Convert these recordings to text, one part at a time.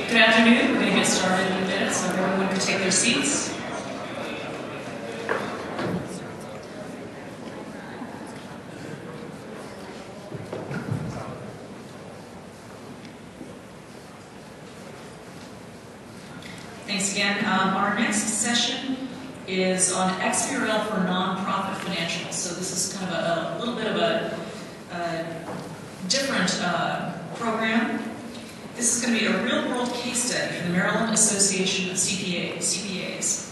Good afternoon. We're going to get started in a minute, so everyone can take their seats. Thanks again. Our next session is on XBRL for nonprofit financials. So this is kind of a little bit of a different program. This is going to be a real-world case study from the Maryland Association of CPAs.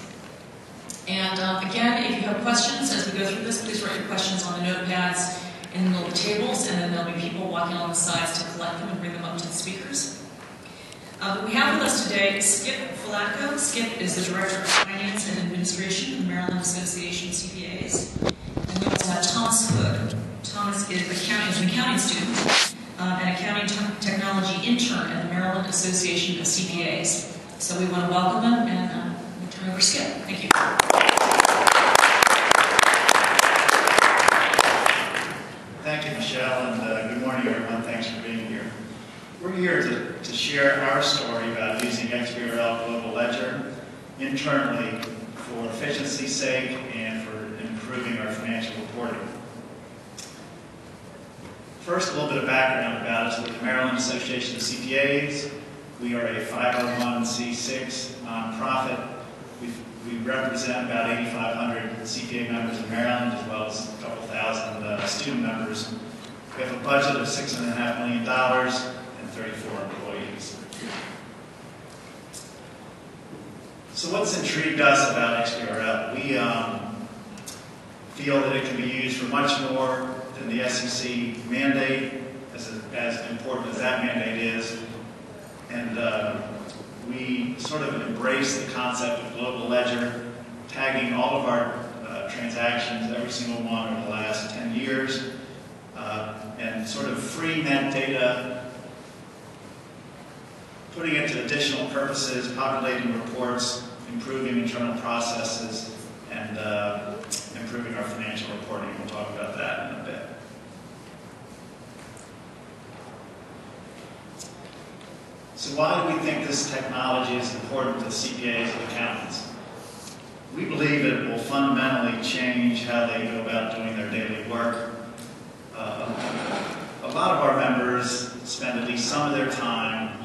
And again, if you have questions as we go through this, please write your questions on the notepads in the middle of the tables, and then there'll be people walking along the sides to collect them and bring them up to the speakers. We have with us today Skip Falatko. Skip is the Director of Finance and Administration in the Maryland Association of CPAs. And we also have Thomas Hood. Thomas is an accounting student, an accounting technology intern at the Maryland Association of CPAs. So we want to welcome them and we'll turn over to Skip. Thank you. Thank you, Michelle, and good morning, everyone. Thanks for being here. We're here to share our story about using XBRL Global Ledger internally for efficiency's sake and for improving our financial reporting. First, a little bit of background about us. We're the Maryland Association of CPAs. We are a 501c6 nonprofit. We represent about 8,500 CPA members in Maryland, as well as a couple thousand student members. We have a budget of $6.5 million and 34 employees. So what's intrigued us about XBRL? We feel that it can be used for much more than the SEC mandate, as important as that mandate is. And we sort of embrace the concept of global ledger, tagging all of our transactions, every single one over the last 10 years, and sort of freeing that data, putting it to additional purposes, populating reports, improving internal processes, and improving our financial reporting. We'll talk about that in a bit. So why do we think this technology is important to CPAs and accountants? We believe that it will fundamentally change how they go about doing their daily work. A lot of our members spend at least some of their time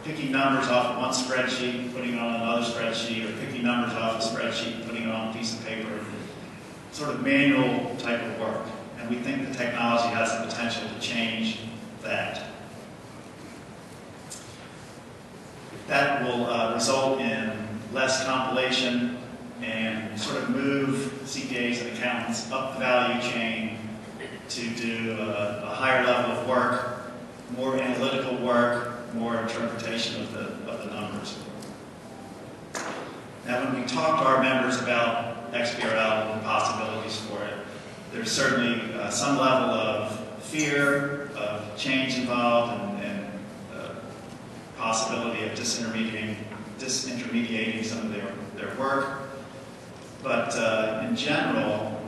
picking numbers off of one spreadsheet, putting it on another spreadsheet, or picking numbers off a spreadsheet, putting it on a piece of paper. Sort of manual type of work. And we think the technology has the potential to change that. That will result in less compilation and sort of move CPAs and accountants up the value chain to do a higher level of work, more analytical work, more interpretation of the numbers. Now, when we talk to our members about XBRL and the possibilities for it, there's certainly some level of fear of change involved and possibility of disintermediating some of their work. But in general,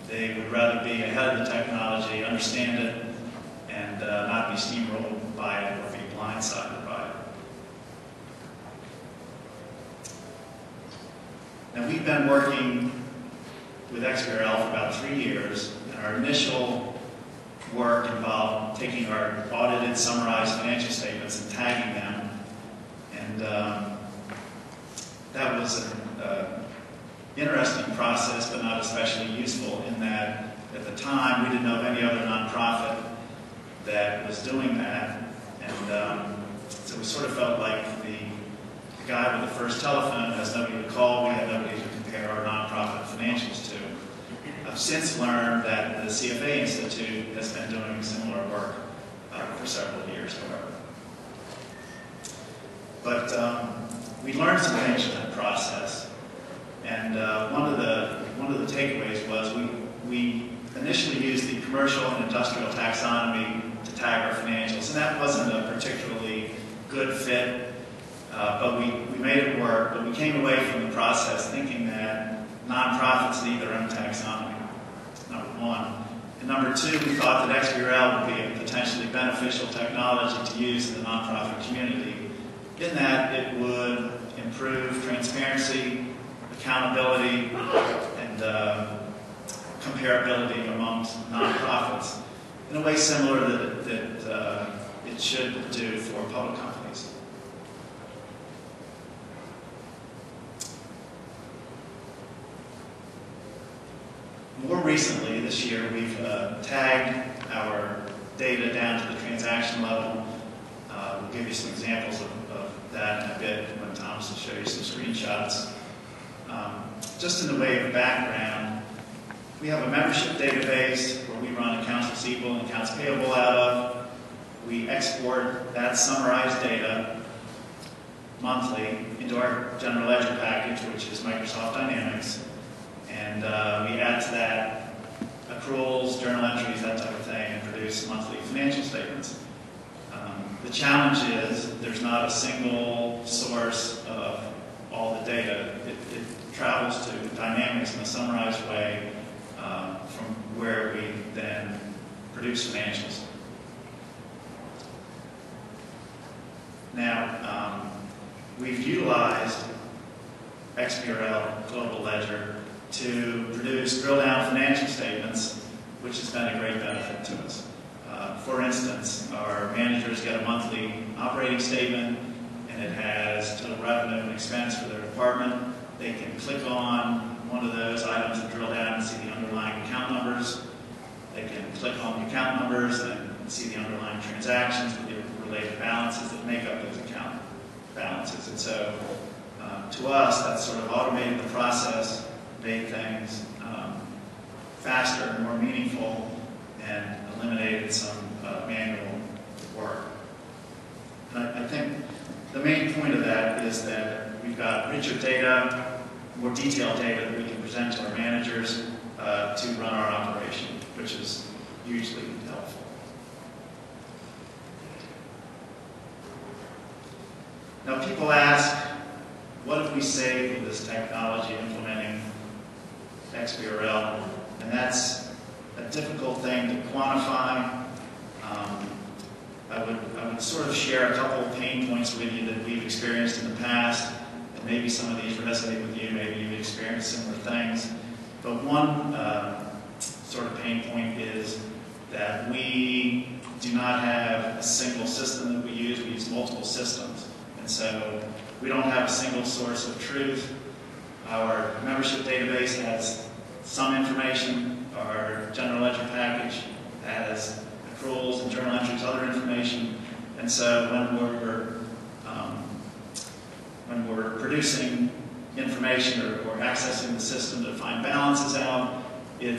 they would rather be ahead of the technology, understand it, and not be steamrolled by it or be blindsided by it. Now, we've been working with XBRL for about 3 years, and our initial work involved taking our audited, summarized financial statements and tagging them. And that was an interesting process, but not especially useful in that at the time we didn't know of any other nonprofit that was doing that. And so we sort of felt like the guy with the first telephone has nobody to call. We had nobody to compare our nonprofit financials to. I've since learned that the CFA Institute has been doing similar work for several years, however. But we learned some things from that process, and one of the takeaways was we initially used the commercial and industrial taxonomy to tag our financials, and that wasn't a particularly good fit, but we made it work. But we came away from the process thinking that nonprofits need their own taxonomy, number one. And number two, we thought that XBRL would be a potentially beneficial technology to use in the nonprofit community in that it would improve transparency, accountability, and comparability amongst nonprofits in a way similar that it should do for public companies. More recently, this year, we've tagged our data down to the transaction level. We'll give you some examples of that in a bit when Thomas will show you some screenshots. Just in the way of background, we have a membership database where we run accounts receivable and accounts payable out of. We export that summarized data monthly into our general ledger package, which is Microsoft Dynamics. And we add to that accruals, journal entries, that type of thing, and produce monthly financial statements. The challenge is there's not a single source of all the data. It travels to Dynamics in a summarized way from where we then produce financials. Now, we've utilized XBRL Global Ledger to produce drill-down financial statements, which has been a great benefit to us. For instance, our managers get a monthly operating statement, and it has total revenue and expense for their department. They can click on one of those items and drill down and see the underlying account numbers. They can click on the account numbers and see the underlying transactions with the related balances that make up those account balances. And so, to us, that's sort of automated the process, made things faster and more meaningful, and eliminated some manual work. And I think the main point of that is that we've got richer data, more detailed data that we can present to our managers to run our operation, which is hugely helpful. Now, people ask, what have we saved with this technology implementing XBRL? And that's a difficult thing to quantify. I would sort of share a couple of pain points with you that we've experienced in the past, and maybe some of these resonate with you, maybe you've experienced similar things. But one sort of pain point is that we do not have a single system that we use multiple systems. And so we don't have a single source of truth. Our membership database has some information. Our general ledger package has accruals and journal entries, other information. And so when we're producing information or accessing the system to find balances out, it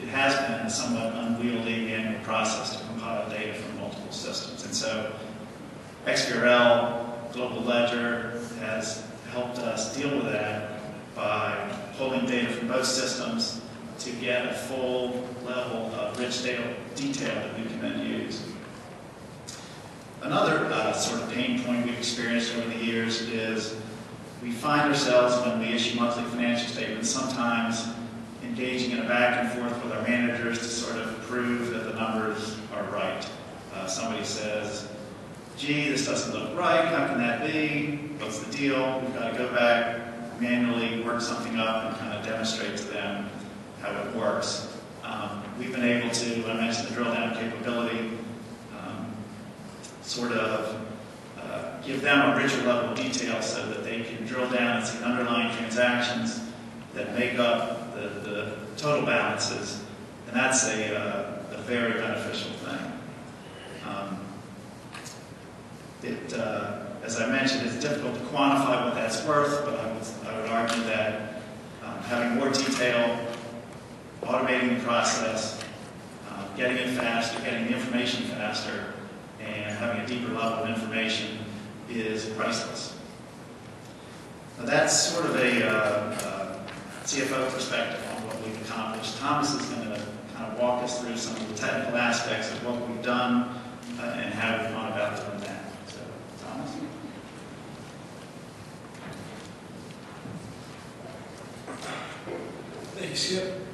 has been a somewhat unwieldy manual process to compile data from multiple systems. And so XBRL Global Ledger has helped us deal with that by pulling data from both systems to get a full level of rich detail that we can then use. Another sort of pain point we've experienced over the years is we find ourselves, when we issue monthly financial statements, sometimes engaging in a back and forth with our managers to sort of prove that the numbers are right. Somebody says, gee, this doesn't look right, how can that be? What's the deal? We've got to go back, manually work something up and kind of demonstrate to them how it works. We've been able to, I mentioned the drill down capability, sort of give them a richer level of detail so that they can drill down and see underlying transactions that make up the total balances, and that's a very beneficial thing. As I mentioned, it's difficult to quantify what that's worth, but I would argue that having more detail, automating the process, getting it faster, getting the information faster, and having a deeper level of information is priceless. Now that's sort of a CFO perspective on what we've accomplished. Thomas is going to kind of walk us through some of the technical aspects of what we've done and how we've gone about doing that. So, Thomas? Thank you, Skip.